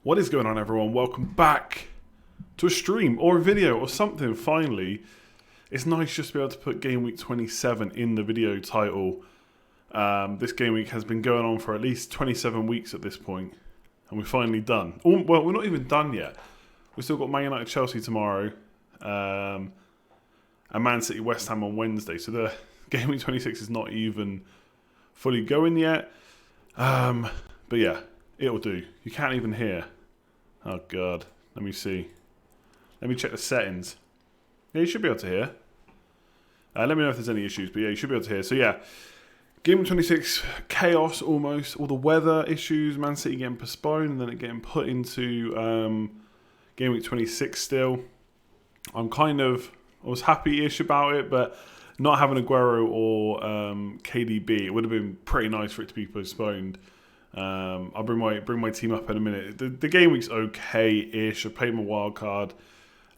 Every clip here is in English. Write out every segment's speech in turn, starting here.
What is going on, everyone? Welcome back to a stream or a video or something. Finally, it's nice just to be able to put game week 27 in the video title. This game week has been going on for at least 27 weeks at this point, and we're finally done. Well, we're not even done yet. We've still got Man United Chelsea tomorrow, and Man City West Ham on Wednesday. So the game week 26 is not even fully going yet. But yeah, it'll do. You can't even hear. Oh god, let me see. Let me check the settings. Yeah, you should be able to hear. Let me know if there's any issues, but yeah, you should be able to hear. So yeah, game week 26, chaos almost. All the weather issues, Man City getting postponed, and then it getting put into game week 26 still. I was happy-ish about it, but not having Aguero or KDB, it would have been pretty nice for it to be postponed. I'll bring my team up in a minute. The game week's okay-ish. I played my wild card.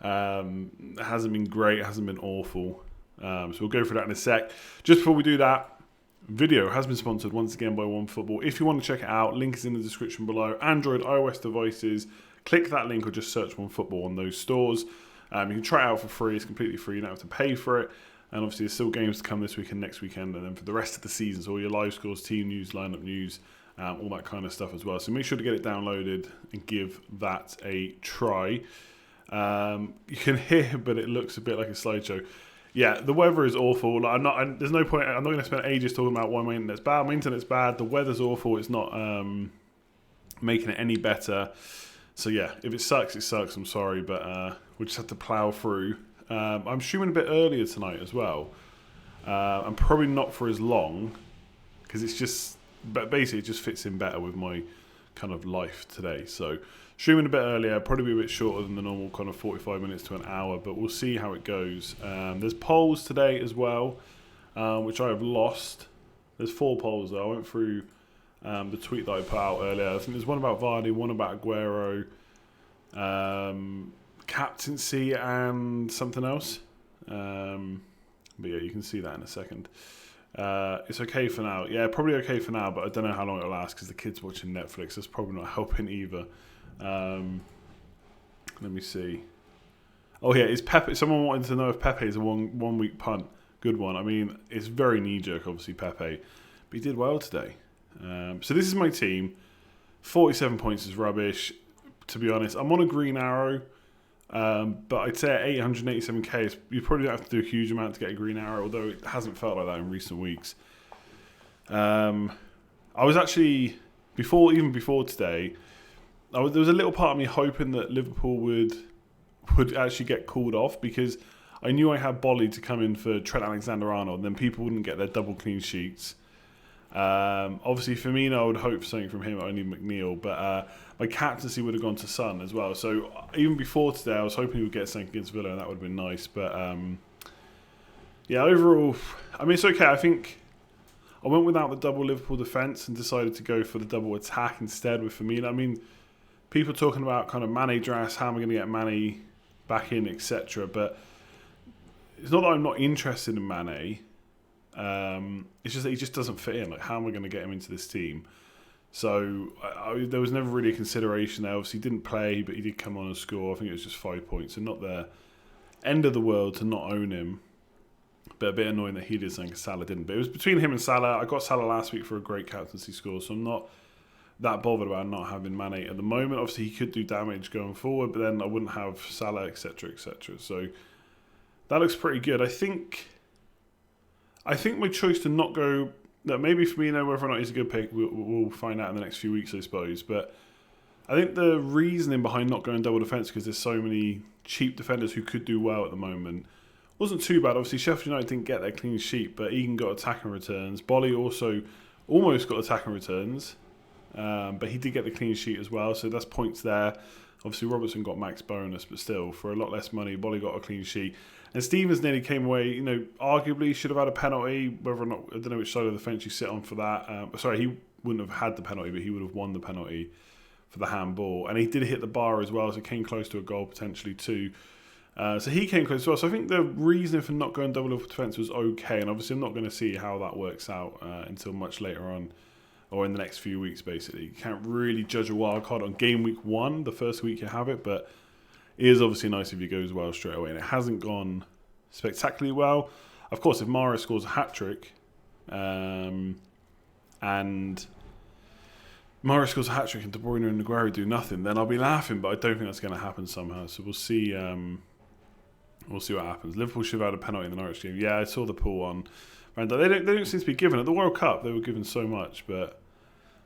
It hasn't been great. It hasn't been awful. So we'll go through that in a sec. Just before we do that, video has been sponsored once again by OneFootball. If you want to check it out, link is in the description below. Android, iOS devices, click that link or just search OneFootball on those stores. You can try it out for free. It's completely free. You don't have to pay for it. And obviously there's still games to come this week and next weekend, and then for the rest of the season, so all your live scores, team news, lineup news, all that kind of stuff as well. So make sure to get it downloaded and give that a try. You can hear, but it looks a bit like a slideshow. Yeah, the weather is awful. There's no point. I'm not going to spend ages talking about why my internet's bad. My internet's bad. The weather's awful. It's not making it any better. So yeah, if it sucks, it sucks. I'm sorry, but we'll just have to plough through. I'm streaming a bit earlier tonight as well. And probably not for as long, because it's just. But basically, it just fits in better with my kind of life today. So, streaming a bit earlier, probably be a bit shorter than the normal kind of 45 minutes to an hour, but we'll see how it goes. There's polls today as well, which I have lost. There's 4 polls, though. I went through the tweet that I put out earlier. I think there's one about Vardy, one about Aguero, Captaincy, and something else. But yeah, you can see that in a second. It's okay for now. Yeah, probably okay for now, but I don't know how long it'll last because the kid's watching Netflix. That's probably not helping either. Let me see. Oh yeah, is Pepe? Someone wanted to know if Pepe is a one week punt. Good one. I mean, it's very Kneejerk, obviously, Pepe, but he did well today. So this is my team. 47 points is rubbish. To be honest, I'm on a green arrow. But I'd say at 887k, you probably don't have to do a huge amount to get a green arrow, although it hasn't felt like that in recent weeks. I was actually, before today, there was a little part of me hoping that Liverpool would actually get called off, because I knew I had Bolly to come in for Trent Alexander-Arnold, and then people wouldn't get their double clean sheets. Obviously Firmino, I would hope for something from him. I need McNeil, but my captaincy would have gone to Son as well. So even before today, I was hoping he would get something against Villa, and that would have been nice. But yeah, overall, I mean, it's okay. I think I went without the double Liverpool defence and decided to go for the double attack instead with Firmino. I mean, people talking about kind of Mane drafts, how am I going to get Mane back in, etc. But it's not that I'm not interested in Mane. It's just that he just doesn't fit in. Like, how am I going to get him into this team? So there was never really a consideration there. Obviously, he didn't play, but he did come on and score. I think it was just 5 points, so not the end of the world to not own him. But a bit annoying that he did something, Salah didn't. But it was between him and Salah. I got Salah last week for a great captaincy score, so I'm not that bothered about not having Mane at the moment. Obviously, he could do damage going forward, but then I wouldn't have Salah, etc., etc. So that looks pretty good. I think my choice to not go, that maybe Firmino, whether or not he's a good pick, we'll find out in the next few weeks, I suppose. But I think the reasoning behind not going double defence, because there's so many cheap defenders who could do well at the moment, wasn't too bad. Obviously, Sheffield United didn't get their clean sheet, but Egan got attacking returns. Bolly also almost got attacking returns, but he did get the clean sheet as well, so that's points there. Obviously, Robertson got max bonus, but still, for a lot less money, Bolly got a clean sheet. And Stevens nearly came away, arguably should have had a penalty, whether or not, I don't know which side of the fence you sit on for that. Sorry, he wouldn't have had the penalty, but he would have won the penalty for the handball. And he did hit the bar as well, so it came close to a goal potentially too. So he came close as well. So I think the reasoning for not going double defence was okay. And obviously I'm not going to see how that works out until much later on. or in the next few weeks, basically. You can't really judge a wild card on game week 1, the first week you have it, but it is obviously nice if it goes well straight away, and it hasn't gone spectacularly well. Of course, if Mara scores a hat-trick, and Mara scores a hat-trick and De Bruyne and Aguero do nothing, then I'll be laughing, but I don't think that's going to happen somehow, so we'll see. We'll see what happens. Liverpool should have had a penalty in the Norwich game. Yeah, I saw the pull on. They don't seem to be given. At the World Cup, they were given so much, but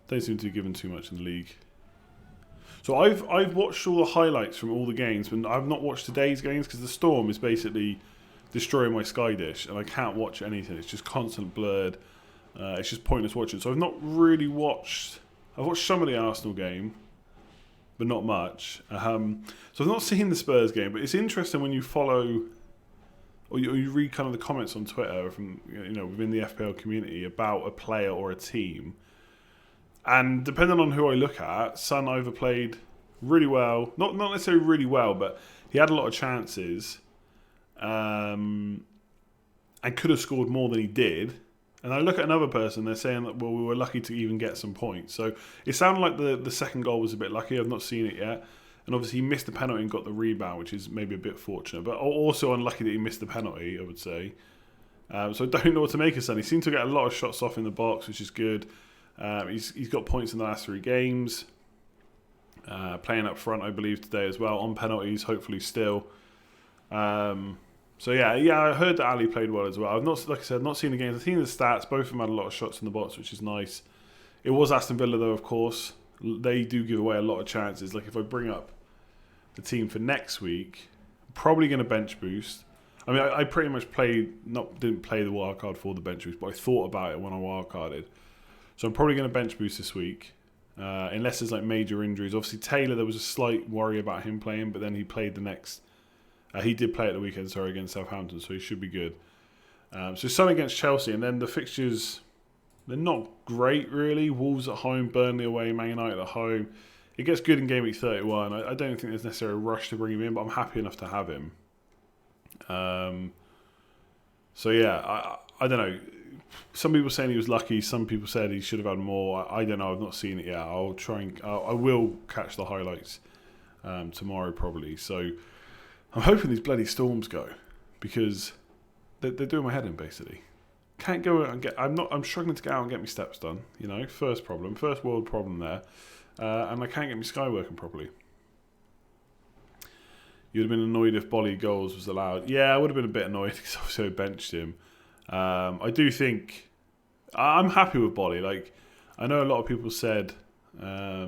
don't seem to be given too much in the league. So I've watched all the highlights from all the games, but I've not watched today's games because the storm is basically destroying my Sky dish, and I can't watch anything. It's just constant blurred. It's just pointless watching. So I've not really watched. I've watched some of the Arsenal game, but not much. So I've not seen the Spurs game, but it's interesting when you follow or you read kind of the comments on Twitter from within the FPL community about a player or a team, and depending on who I look at, Son either played really well, not necessarily really well, but he had a lot of chances, and could have scored more than he did. And I look at another person, they're saying that, well, we were lucky to even get some points. So it sounded like the second goal was a bit lucky. I've not seen it yet. And obviously he missed the penalty and got the rebound, which is maybe a bit fortunate. But also unlucky that he missed the penalty, I would say. So I don't know what to make of Son. He seemed to get a lot of shots off in the box, which is good. He's got points in the last 3 games. Playing up front, I believe, today as well. On penalties, hopefully still. So yeah, I heard that Ali played well as well. I've not, like I said, not seen the games. I've seen the stats. Both of them had a lot of shots in the box, which is nice. It was Aston Villa though, of course. They do give away a lot of chances. Like if I bring up the team for next week, I'm probably going to bench boost. I mean, I pretty much didn't play the wildcard for the bench boost, but I thought about it when I wildcarded. So I'm probably going to bench boost this week, unless there's like major injuries. Obviously Taylor, there was a slight worry about him playing, but then he played the next. He did play at the weekend, against Southampton, so he should be good. So Son against Chelsea, and then the fixtures, they're not great, really. Wolves at home, Burnley away, Man United at home. It gets good in game week 31. I don't think there's necessarily a rush to bring him in, but I'm happy enough to have him. So yeah, I don't know. Some people saying he was lucky. Some people said he should have had more. I don't know. I've not seen it yet. I'll try and I will catch the highlights tomorrow probably. So I'm hoping these bloody storms go, because they're doing my head in basically. Can't go out and get. I'm struggling to get out and get my steps done. First world problem there, and I can't get my Sky working properly. You'd have been annoyed if Bolly goals was allowed. Yeah, I would have been a bit annoyed because obviously I benched him. I do think I'm happy with Bolly. Like, I know a lot of people said that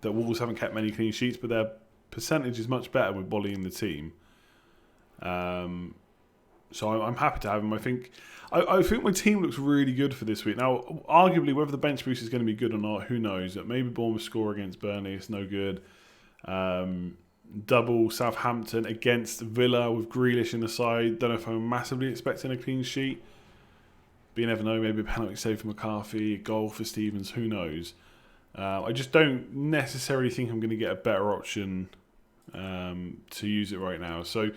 Wolves haven't kept many clean sheets, but their percentage is much better with Bolly in the team. So I'm happy to have him. I think my team looks really good for this week. Now, arguably, whether the bench boost is going to be good or not, who knows? Maybe Bournemouth score against Burnley, it's no good. Double Southampton against Villa with Grealish in the side. Don't know if I'm massively expecting a clean sheet. But you never know. Maybe a penalty save for McCarthy, a goal for Stevens. Who knows? I just don't necessarily think I'm going to get a better option to use it right now. So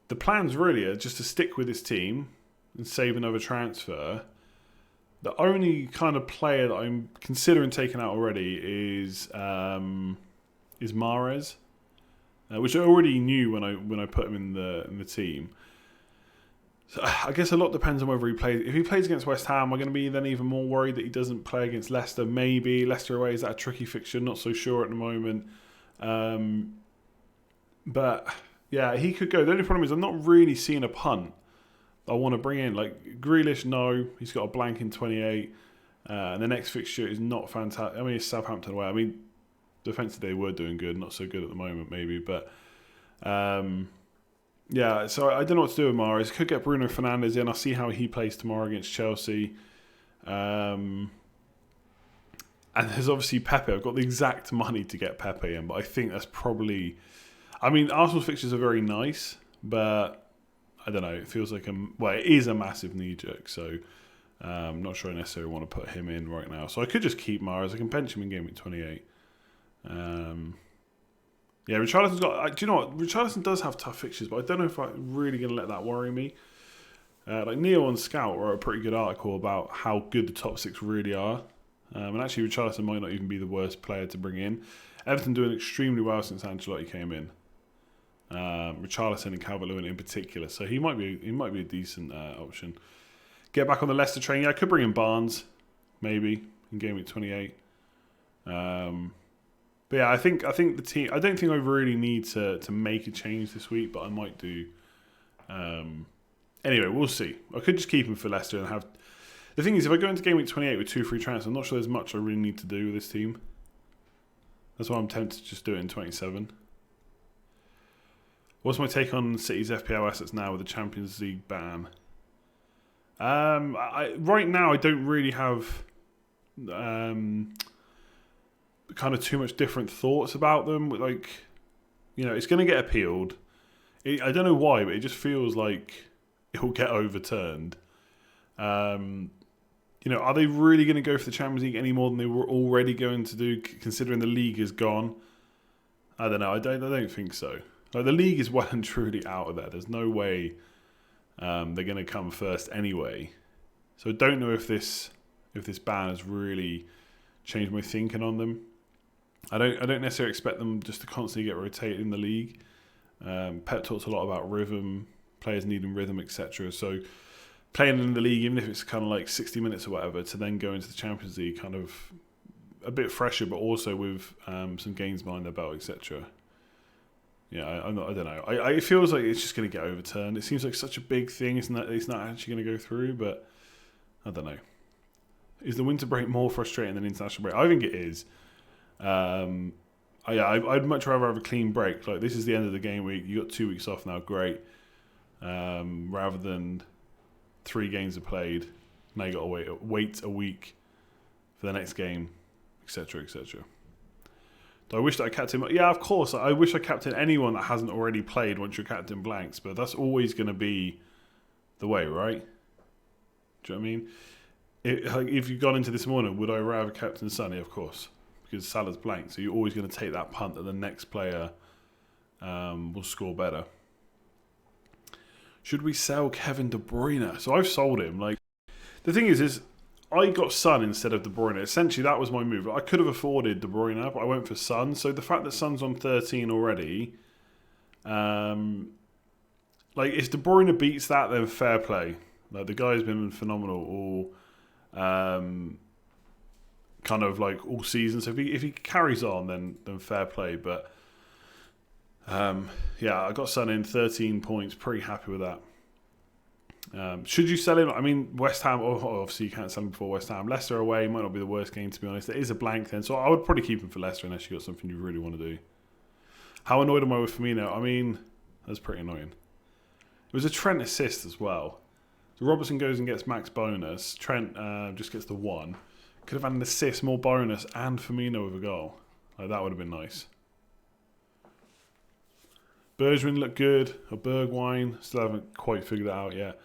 the plans really are just to stick with this team and save another transfer. The only kind of player that I'm considering taking out already is Mahrez. Which I already knew when I put him in the team. So I guess a lot depends on whether he plays. If he plays against West Ham, am I going to be then even more worried that he doesn't play against Leicester? Maybe. Leicester away, is that a tricky fixture? Not so sure at the moment. But yeah, he could go. The only problem is I'm not really seeing a punt I want to bring in. Like Grealish, no, he's got a blank in 28. And the next fixture is not fantastic. I mean, it's Southampton away. I mean, defensively they were doing good, not so good at the moment maybe, but yeah, so I don't know what to do with Mahrez. Could get Bruno Fernandes in. I'll see how he plays tomorrow against Chelsea. And there's obviously Pepe. I've got the exact money to get Pepe in, but I think that's probably, I mean, Arsenal's fixtures are very nice, but I don't know, it feels like it is a massive knee-jerk, so I'm not sure I necessarily want to put him in right now. So I could just keep Mahrez. I can bench him in game week 28. Yeah, Richarlison's got. Do you know what? Richarlison does have tough fixtures, but I don't know if I'm really going to let that worry me. Like Neo on Scout wrote a pretty good article about how good the top 6 really are. And actually, Richarlison might not even be the worst player to bring in. Everton doing extremely well since Ancelotti came in. Richarlison and Calvert-Lewin in particular, so he might be a decent option. Get back on the Leicester train. Yeah, I could bring in Barnes, maybe in game week 28. But yeah, I think the team. I don't think I really need to make a change this week, but I might do. Anyway, we'll see. I could just keep him for Leicester and have. The thing is, if I go into game week 28 with 2 free transfers, I'm not sure there's much I really need to do with this team. That's why I'm tempted to just do it in 27. What's my take on City's FPL assets now with the Champions League ban? Right now, I don't really have kind of too much different thoughts about them. Like, it's going to get appealed. I don't know why, but it just feels like it will get overturned. Are they really going to go for the Champions League any more than they were already going to do, considering the league is gone? I don't know. I don't think so. Like, the league is well and truly out of there. There's no way they're going to come first anyway. So I don't know if this ban has really changed my thinking on them. I don't necessarily expect them just to constantly get rotated in the league. Pep talks a lot about rhythm, players needing rhythm, etc. So playing in the league, even if it's kind of like 60 minutes or whatever, to then go into the Champions League kind of a bit fresher, but also with some gains behind their belt, etc. Yeah, I don't know. It feels like it's just going to get overturned. It seems like such a big thing. It's not actually going to go through, but I don't know. Is the winter break more frustrating than international break? I think it is. I'd much rather have a clean break. Like, this is the end of the game week. You got 2 weeks off now. Great. Rather than 3 games are played. Now you got to wait a week for the next game, etc., etc. Do I wish that I captain? Yeah, of course. I wish I captain anyone that hasn't already played once your captain blanks, but that's always going to be the way, right? Do you know what I mean? If you'd gone into this morning, would I rather captain Sonny? Of course, because Salah's blank, so you're always going to take that punt that the next player will score better. Should we sell Kevin De Bruyne? So I've sold him. Like, the thing is I got Son instead of De Bruyne. Essentially, that was my move. I could have afforded De Bruyne, but I went for Son. So the fact that Son's on 13 already, if De Bruyne beats that, then fair play. Like, the guy's been phenomenal all, kind of like all season. So if he carries on, then fair play. But I got Son in 13 points. Pretty happy with that. Should you sell him? I mean, West Ham, obviously you can't sell him before West Ham. Leicester away might not be the worst game, to be honest. It is a blank then, so I would probably keep him for Leicester unless you got something you really want to do. How annoyed am I with Firmino? I mean, that's pretty annoying. It was a Trent assist as well. So Robertson goes and gets max bonus. Trent just gets the 1. Could have had an assist, more bonus, and Firmino with a goal. Like, that would have been nice. Bergwijn looked good, or Bergwijn. Still haven't quite figured that out yet.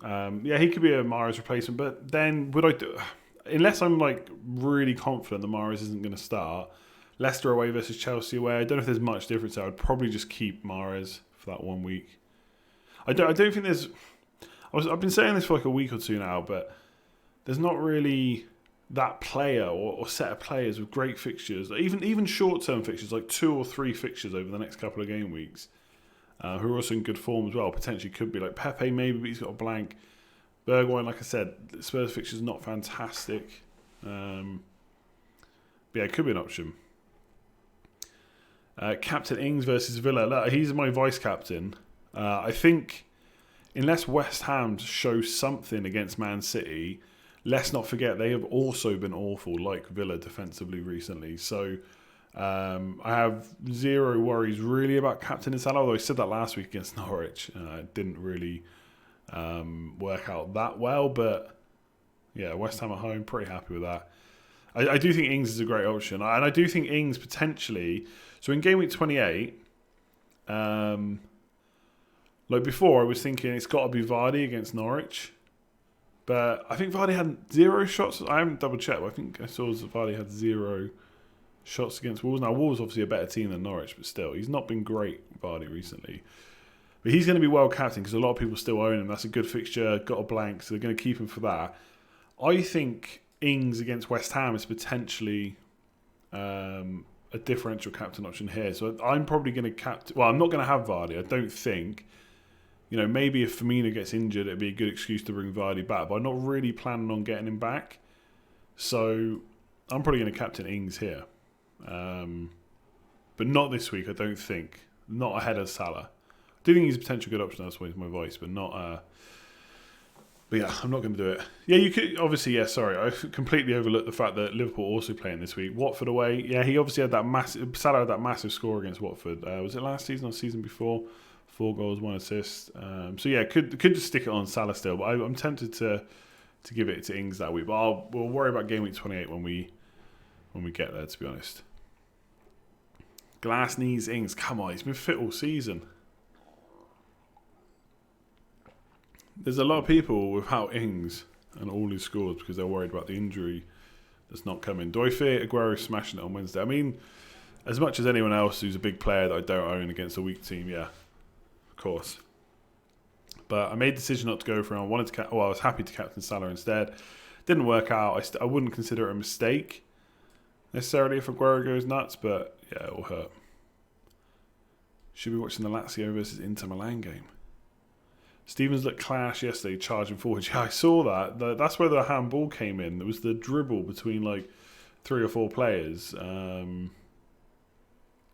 He could be a Mahrez replacement, but then would I do? Unless I'm like really confident that Mahrez isn't going to start. Leicester away versus Chelsea away. I don't know if there's much difference there. I'd probably just keep Mahrez for that 1 week. I don't think there's. I've been saying this for like a week or two now, but there's not really that player or set of players with great fixtures, even short-term fixtures, like 2 or 3 fixtures over the next couple of game weeks. Who are also in good form as well. Potentially could be like Pepe, maybe, but he's got a blank. Bergwijn, like I said, Spurs fixture's not fantastic. It could be an option. Captain Ings versus Villa. Look, he's my vice captain. I think unless West Ham show something against Man City, let's not forget they have also been awful, like Villa defensively recently. So I have zero worries really about captaining Salah, although I said that last week against Norwich. It didn't really work out that well, but yeah, West Ham at home, pretty happy with that. I do think Ings is a great option, and I do think Ings potentially. So in game week 28, like before, I was thinking it's got to be Vardy against Norwich, but I think Vardy had 0 shots. I haven't double checked, but I think I saw that Vardy had 0 shots against Wolves. Now, Wolves obviously a better team than Norwich, but still, he's not been great, Vardy, recently. But he's going to be well captain because a lot of people still own him. That's a good fixture, got a blank, so they're going to keep him for that. I think Ings against West Ham is potentially a differential captain option here. So I'm probably going to captain. Well, I'm not going to have Vardy. I don't think. Maybe if Firmino gets injured, it'd be a good excuse to bring Vardy back. But I'm not really planning on getting him back. So I'm probably going to captain Ings here. But not this week, I don't think. Not ahead of Salah. I do think he's a potential good option. That's my voice, but not. But yeah, I'm not going to do it. Yeah, you could obviously. Yeah, sorry, I completely overlooked the fact that Liverpool also playing this week. Watford away. Yeah, he obviously had that massive. Salah had that massive score against Watford. Was it last season or season before? 4 goals, 1 assist. So yeah, could just stick it on Salah still. But I'm tempted to give it to Ings that week. But we'll worry about game week 28 when we get there. To be honest. Glass knees Ings. Come on, he's been fit all season. There's a lot of people without Ings and all his scores because they're worried about the injury that's not coming. Do I fear Aguero smashing it on Wednesday? I mean, as much as anyone else who's a big player that I don't own against a weak team, yeah, of course. But I made the decision not to go for him. I was happy to captain Salah instead. Didn't work out. I wouldn't consider it a mistake necessarily if Aguero goes nuts, but yeah, it will hurt. Should be watching the Lazio versus Inter Milan game. Stevens looked clash yesterday, charging forward. Yeah, I saw that. That's where the handball came in. There was the dribble between like 3 or 4 players getting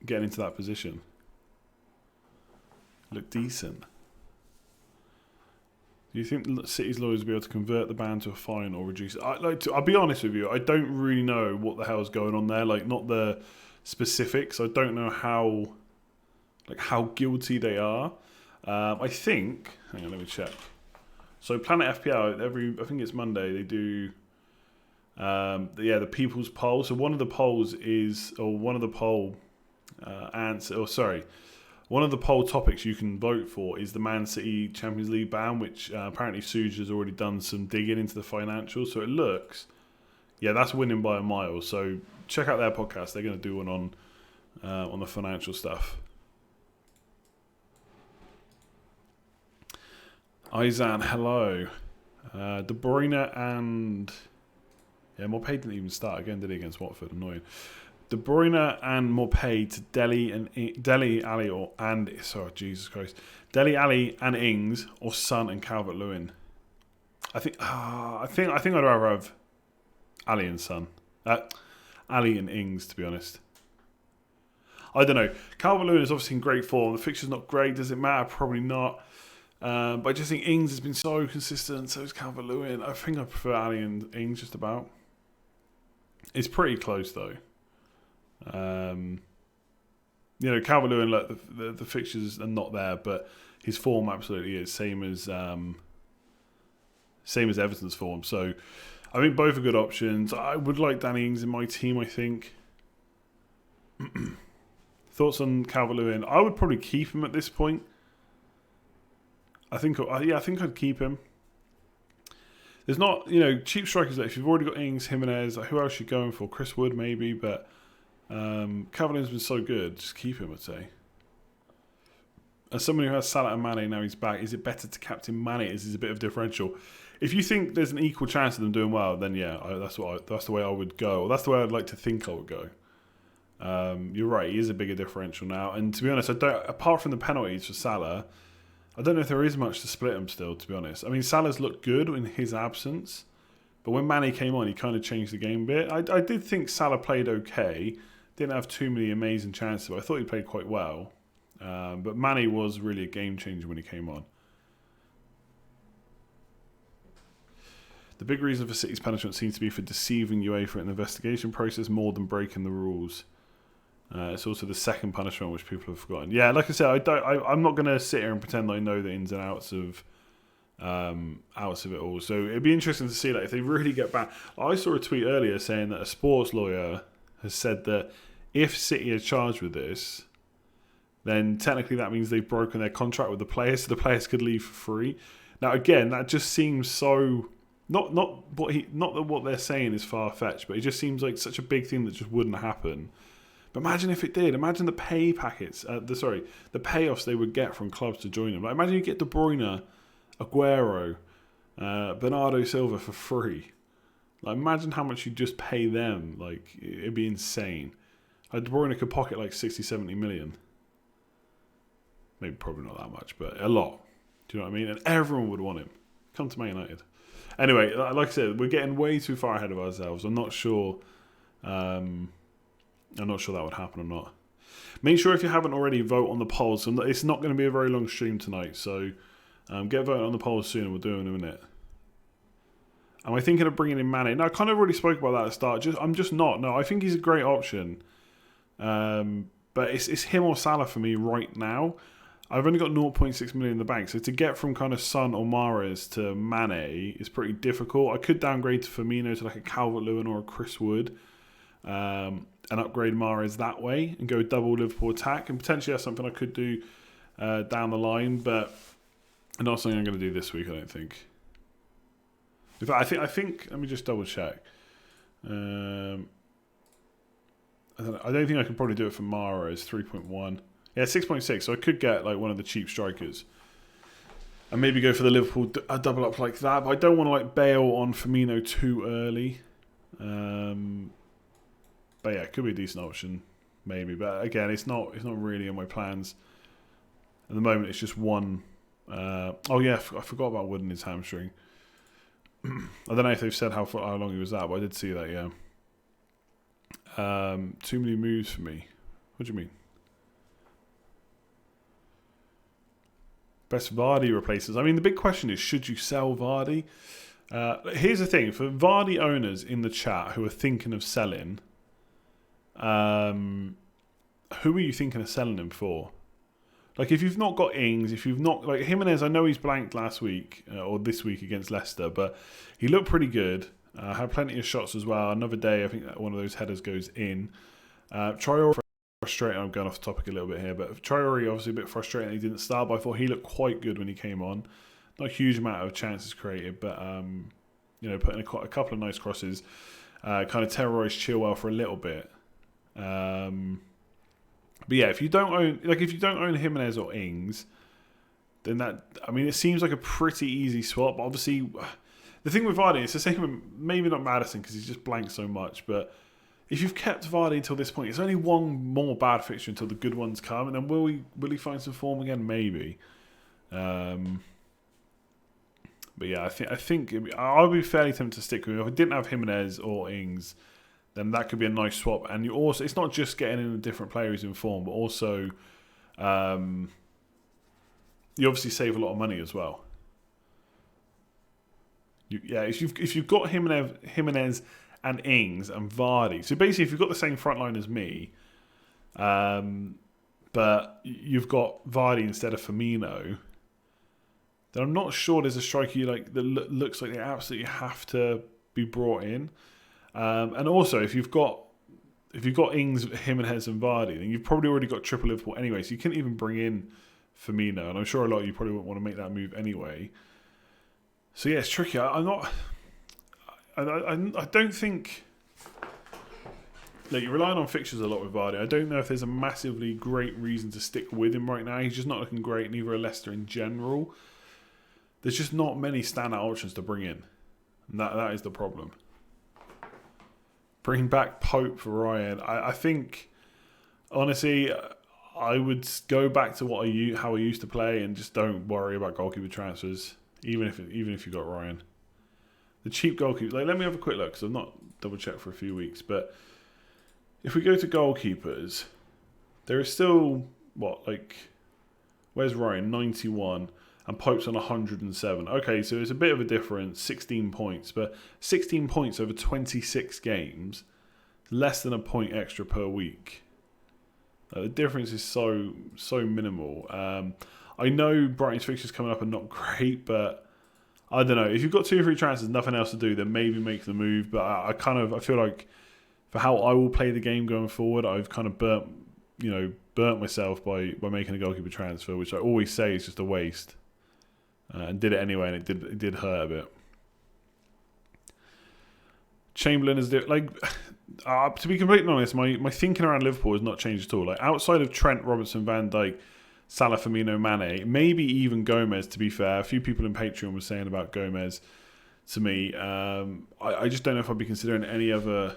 into that position. Looked decent. Do you think City's lawyers will be able to convert the ban to a fine or reduce it? I'll be honest with you. I don't really know what the hell's going on there. Like, not the specifics. I don't know how guilty they are. I think. Hang on, let me check. So Planet FPL, I think it's Monday, they do. The People's Poll. So one of the polls is, or one of the poll one of the poll topics you can vote for is the Man City Champions League ban, which apparently Suj has already done some digging into the financials. So it looks, that's winning by a mile. So check out their podcast. They're going to do one on the financial stuff. Izan, hello. De Bruyne and... Yeah, Morpay didn't even start again, did he, against Watford? Annoying. De Bruyne and Morpay to Dele Alli and Ings, or Son and Calvert-Lewin. I think I'd rather have Ali and Son. Ali and Ings, to be honest. I don't know. Calvert-Lewin is obviously in great form. The fixture's not great. Does it matter? Probably not. But I just think Ings has been so consistent, so is Calvert-Lewin. I think I prefer Ali and Ings just about. It's pretty close though. Calvert-Lewin, like the fixtures are not there, but his form absolutely is same as Everton's form. So I think both are good options. I would like Danny Ings in my team, I think. Thoughts on Calvert-Lewin? I would probably keep him at this point. I think I'd keep him. There's not, cheap strikers. Like if you've already got Ings, Jimenez, who else are you going for? Chris Wood maybe, but Calvert-Lewin's been so good. Just keep him, I'd say. As someone who has Salah and Mane, now he's back, is it better to captain Mane as he's a bit of differential? If you think there's an equal chance of them doing well, then that's the way I would go. Or that's the way I'd like to think I would go. You're right, he is a bigger differential now. And to be honest, apart from the penalties for Salah, I don't know if there is much to split them still, to be honest. I mean, Salah's looked good in his absence, but when Mane came on, he kind of changed the game a bit. I did think Salah played okay. Didn't have too many amazing chances, but I thought he played quite well. But Mane was really a game changer when he came on. The big reason for City's punishment seems to be for deceiving UEFA in the investigation process more than breaking the rules. It's also the second punishment which people have forgotten. Yeah, like I said, I'm not going to sit here and pretend that I know the ins and outs of it all. So it'd be interesting to see if they really get back. I saw a tweet earlier saying that a sports lawyer has said that if City are charged with this, then technically that means they've broken their contract with the players, so the players could leave for free. Now again, that just seems so not that what they're saying is far fetched, but it just seems like such a big thing that just wouldn't happen. But imagine if it did. Imagine the pay packets, the payoffs they would get from clubs to join them. Like imagine you get De Bruyne, Aguero, Bernardo Silva for free. Like, imagine how much you just pay them. Like, it'd be insane. Like, De Bruyne could pocket like 60, 70 million. Maybe probably not that much, but a lot. Do you know what I mean? And everyone would want him. Come to Man United. Anyway, like I said, we're getting way too far ahead of ourselves. I'm not sure that would happen or not. Make sure if you haven't already, vote on the polls. It's not going to be a very long stream tonight, so get voting on the polls soon and we'll do it in a minute. Am I thinking of bringing in Mane? No, I kind of already spoke about that at the start. I'm just not. No, I think he's a great option. But it's him or Salah for me right now. I've only got 0.6 million in the bank, so to get from kind of Son or Mahrez to Mane is pretty difficult. I could downgrade to Firmino to like a Calvert-Lewin or a Chris Wood, and upgrade Mahrez that way and go double Liverpool attack, and potentially that's something I could do down the line, but not something I'm going to do this week, I don't think. In fact, I think let me just double check. I don't think I can probably do it for Mahrez, 3.1. Yeah, 6.6, so I could get like one of the cheap strikers. And maybe go for the Liverpool double up like that, but I don't want to like bail on Firmino too early. But yeah, it could be a decent option, maybe. But again, it's not really in my plans. At the moment, it's just one. Oh yeah, I forgot about Wood and his hamstring. I don't know if they've said how long he was out, but I did see that, yeah. Too many moves for me. What do you mean? Best Vardy replaces. I mean, the big question is, should you sell Vardy? Here's the thing. For Vardy owners in the chat who are thinking of selling, who are you thinking of selling him for? Like, if you've not got Ings, if you've not... Like, Jimenez, I know he's blanked last week, or this week against Leicester, but he looked pretty good. Had plenty of shots as well. Another day, I think that one of those headers goes in. Traore, frustrating. I'm going off topic a little bit here, but Traore, obviously a bit frustrating he didn't start, but I thought he looked quite good when he came on. Not a huge amount of chances created, but, putting a couple of nice crosses. Kind of terrorised Chilwell for a little bit. But yeah, if you don't own Jimenez or Ings, then it seems like a pretty easy swap. Obviously, the thing with Vardy, it's the same with maybe not Maddison because he's just blanked so much, but if you've kept Vardy until this point, it's only one more bad fixture until the good ones come, and then will he find some form again? Maybe. But yeah, I think I'll be fairly tempted to stick with him. If I didn't have Jimenez or Ings, then that could be a nice swap. And you also, it's not just getting in a different player who's in form, but also you obviously save a lot of money as well. If you've got Jimenez and Ings and Vardy, so basically if you've got the same front line as me, but you've got Vardy instead of Firmino, then I'm not sure there's a striker that looks like they absolutely have to be brought in. And also, if you've got Ings, Jimenez, and Vardy, then you've probably already got triple Liverpool anyway. So you couldn't even bring in Firmino, and I'm sure a lot of you probably wouldn't want to make that move anyway. So yeah, it's tricky. I don't think. Like, you're relying on fixtures a lot with Vardy. I don't know if there's a massively great reason to stick with him right now. He's just not looking great. Neither are Leicester in general. There's just not many standout options to bring in, and that is the problem. Bring back Pope for Ryan. I think, honestly, I would go back to how I used to play and just don't worry about goalkeeper transfers, even if you got Ryan. The cheap goalkeeper. Let me have a quick look because I've not double checked for a few weeks. But if we go to goalkeepers, there is still where's Ryan? 91. And Pope's on 107. Okay, so it's a bit of a difference, 16 points. But 16 points over 26 games, less than a point extra per week. The difference is so minimal. I know Brighton's fixtures coming up are not great, but I don't know. If you've got 2 or 3 chances, nothing else to do, then maybe make the move. But I feel like for how I will play the game going forward, I've kind of burnt myself by making a goalkeeper transfer, which I always say is just a waste. And did it anyway, and it did hurt a bit. Chamberlain is to be completely honest, my thinking around Liverpool has not changed at all. Like, outside of Trent, Robertson, Van Dijk, Salah, Firmino, Mane, maybe even Gomez. To be fair, a few people in Patreon were saying about Gomez to me. I just don't know if I'd be considering any other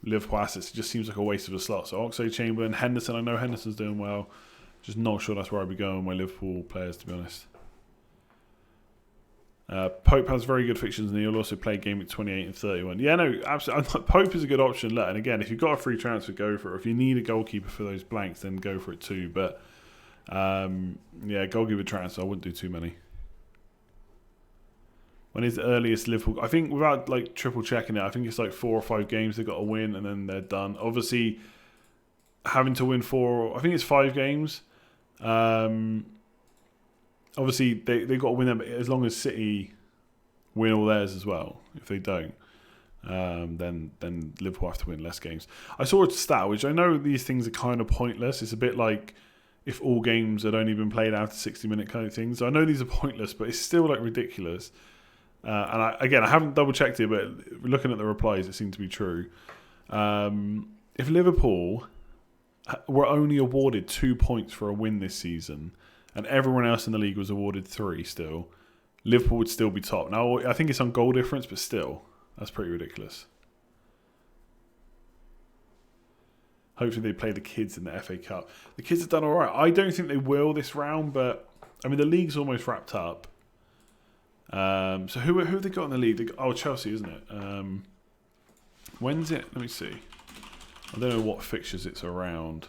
Liverpool assets. It just seems like a waste of a slot. So Oxlade-Chamberlain, Henderson. I know Henderson's doing well. Just not sure that's where I'd be going with my Liverpool players, to be honest. Pope has very good fixtures, and he'll also play game week 28 and 31. Yeah, no, absolutely. Pope is a good option. Look, and again, if you've got a free transfer, go for it. If you need a goalkeeper for those blanks, then go for it too. But yeah, goalkeeper transfer, I wouldn't do too many. When is the earliest Liverpool? I think without like triple checking it, I think it's like 4 or 5 games they've got to win, and then they're done. Obviously, having to win 4, I think it's 5 games. Obviously, they've got to win them as long as City win all theirs as well. If they don't, then Liverpool have to win less games. I saw a stat, which I know these things are kind of pointless. It's a bit like if all games had only been played out to 60-minute kind of things. So I know these are pointless, but it's still like ridiculous. And I haven't double-checked it, but looking at the replies, it seemed to be true. If Liverpool were only awarded 2 points for a win this season, and everyone else in the league was awarded 3 still, Liverpool would still be top. Now, I think it's on goal difference, but still, that's pretty ridiculous. Hopefully they play the kids in the FA Cup. The kids have done all right. I don't think they will this round, but, I mean, the league's almost wrapped up. So who have they got in the league? Chelsea, isn't it? When's it? Let me see. I don't know what fixtures it's around.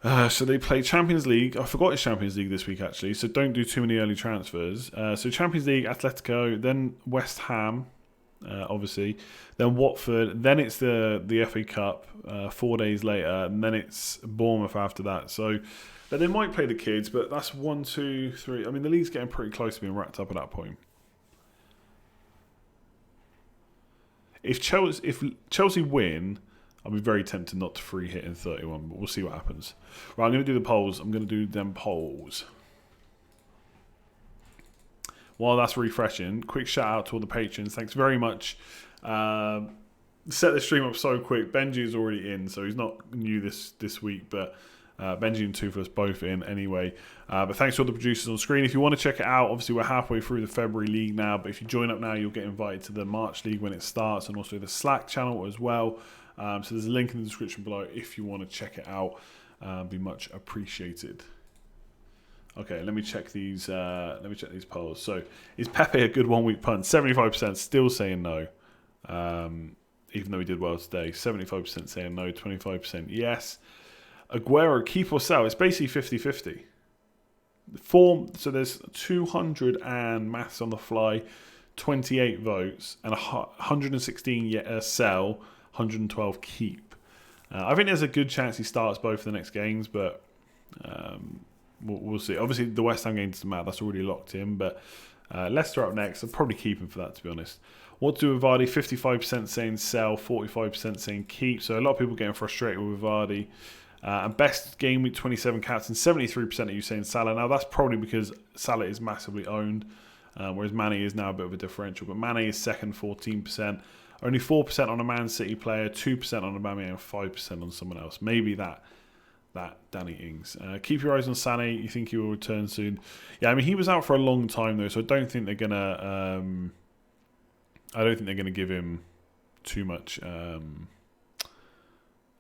So they play Champions League. I forgot it's Champions League this week, actually. So don't do too many early transfers. So Champions League, Atletico, then West Ham, obviously. Then Watford. Then it's the FA Cup 4 days later. And then it's Bournemouth after that. So they might play the kids, but that's 1, 2, 3. I mean, the league's getting pretty close to being wrapped up at that point. If Chelsea win, I'll be very tempted not to free hit in 31, but we'll see what happens. Right, I'm going to do the polls. I'm going to do them polls. While that's refreshing, quick shout out to all the patrons. Thanks very much. Set the stream up so quick. Benji is already in, so he's not new this week, but Benji and Toothless both in anyway. But thanks to all the producers on screen. If you want to check it out, obviously we're halfway through the February league now, but if you join up now, you'll get invited to the March league when it starts, and also the Slack channel as well. So there's a link in the description below if you want to check it out. Be much appreciated. Okay, let me check these. Polls. So, is Pepe a good 1 week punt? 75% still saying no, even though he did well today. 75% saying no, 25% yes. Aguero, keep or sell? It's basically 50-50. So there's 200 and maths on the fly, 28 votes, and 116 sell. 112 keep. I think there's a good chance he starts both the next games, but we'll see. Obviously, the West Ham game doesn't matter. That's already locked in, but Leicester up next. I'll probably keep him for that, to be honest. What to do with Vardy? 55% saying sell, 45% saying keep. So a lot of people getting frustrated with Vardy. And best game week 27 captain, 73% of you saying Salah. Now, that's probably because Salah is massively owned, whereas Mane is now a bit of a differential. But Mane is second, 14%. Only 4% on a Man City player, 2% on a Aubameyang, and 5% on someone else. Maybe that Danny Ings. Keep your eyes on Sané. You think he will return soon? Yeah, I mean he was out for a long time though, so I don't think they're gonna. I don't think they're gonna give him too much.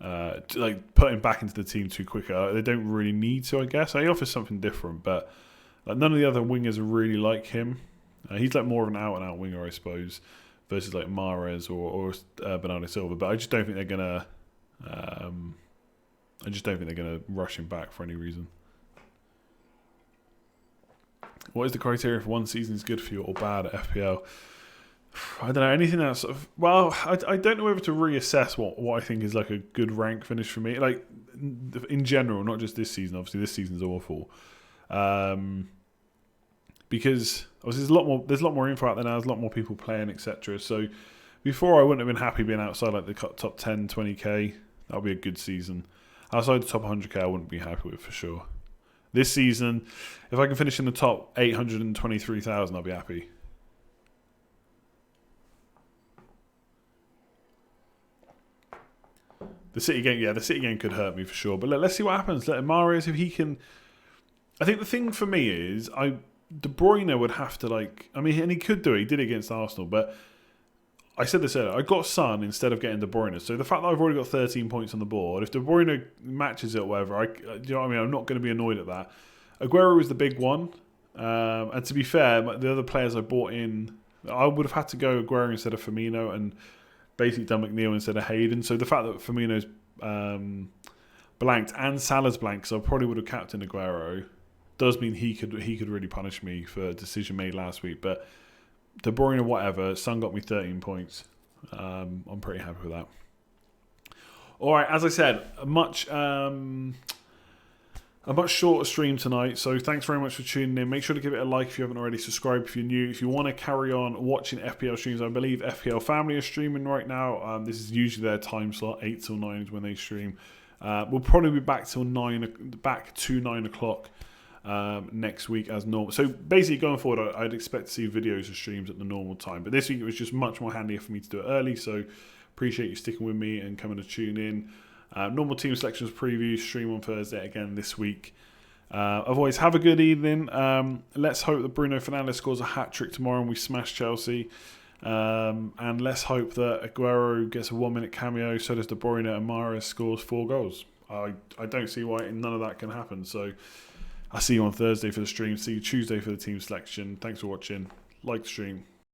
Like put him back into the team too quicker. They don't really need to, I guess. He offers something different, but like none of the other wingers are really like him. He's like more of an out-and-out winger, I suppose, versus like Mahrez or Bernardo Silva. But I just don't think they're gonna. I just don't think they're gonna rush him back for any reason. What is the criteria for one season is good for you or bad at FPL? I don't know, anything else. Well, I don't know whether to reassess what I think is like a good rank finish for me. Like in general, not just this season. Obviously, this season's awful. Because obviously there's a lot more info out there now. There's a lot more people playing, etc. So before I wouldn't have been happy being outside like the top 10, 20k. That would be a good season. Outside the top 100k, I wouldn't be happy with for sure. This season, if I can finish in the top 823,000, I'll be happy. The City game could hurt me for sure. But let's see what happens. Let Mahrez, if he can. I think the thing for me is De Bruyne would have to and he could do it. He did it against Arsenal, but I said this earlier. I got Son instead of getting De Bruyne. So the fact that I've already got 13 points on the board, if De Bruyne matches it or whatever, do you know what I mean? I'm not going to be annoyed at that. Aguero was the big one, and to be fair, the other players I bought in, I would have had to go Aguero instead of Firmino and basically done McNeil instead of Hayden. So the fact that Firmino's blanked and Salah's blank, so I probably would have captained Aguero, does mean he could really punish me for a decision made last week. But De Bruyne or whatever, Son got me 13 points. I'm pretty happy with that. All right, as I said, a much shorter stream tonight, so thanks very much for tuning in. Make sure to give it a like if you haven't already, subscribe if you're new. If you want to carry on watching FPL streams, I believe FPL Family are streaming right now. This is usually their time slot, 8 till 9 is when they stream. We'll probably be back to 9 o'clock next week as normal. So basically going forward, I'd expect to see videos of streams at the normal time, but this week it was just much more handier for me to do it early, so appreciate you sticking with me and coming to tune in. Normal team selections preview stream on Thursday again this week. Otherwise, have a good evening. Let's hope that Bruno Fernandes scores a hat-trick tomorrow and we smash Chelsea. And let's hope that Aguero gets a 1-minute cameo, so does De Bruyne, and Mahrez scores 4 goals. I don't see why none of that can happen. So I'll see you on Thursday for the stream. See you Tuesday for the team selection. Thanks for watching. Like the stream.